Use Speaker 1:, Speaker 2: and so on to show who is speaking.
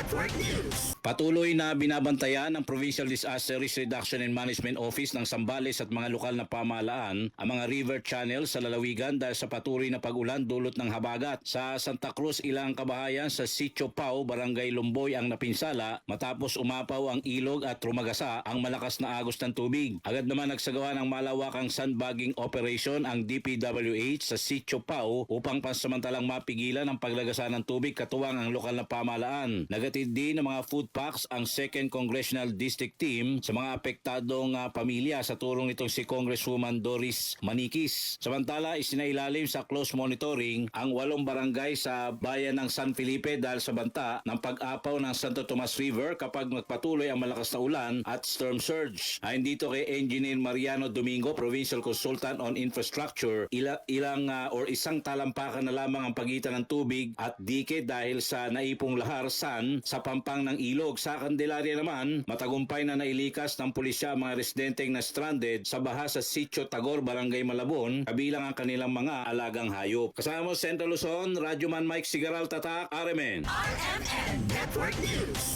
Speaker 1: Network News.
Speaker 2: Patuloy na binabantayan ng Provincial Disaster Risk Reduction and Management Office ng Zambales at mga lokal na pamahalaan ang mga river channel sa lalawigan dahil sa patuloy na pag-ulan dulot ng habagat. Sa Santa Cruz, ilang kabahayan sa Sitio Pau, Barangay Lumboy ang napinsala matapos umapaw ang ilog at rumagasa ang malakas na agos ng tubig. Agad naman nagsagawa ng malawakang sandbagging operation ang DPWH sa Sitio Pau upang pansamantalang mapigilan ang paglagasa ng tubig katuwang ang lokal na pamahalaan. Nagatid din ng mga food packs ang 2nd Congressional District Team sa mga apektadong pamilya sa turong nitong si Congresswoman Doris Manikis. Samantala, isinailalim sa close monitoring ang 8 barangay sa bayan ng San Felipe dahil sa banta ng pag-apaw ng Santo Tomas River kapag magpatuloy ang malakas na ulan at storm surge. Ayon dito kay Engineer Mariano Domingo, Provincial Consultant on Infrastructure, isang talampakan na lamang ang pagitan ng tubig at dike dahil sa naipong lahar sa pampang ng ilog. Sa Candelaria naman, matagumpay na nailikas ng pulisya ang mga residenteng na stranded sa baha sa Sitio Tagor, Barangay Malabon, kabilang ang kanilang mga alagang hayop. Kasama mo Central Luzon, Radyoman Mike Sigaral Tatak, RMN.
Speaker 1: RMN Network News.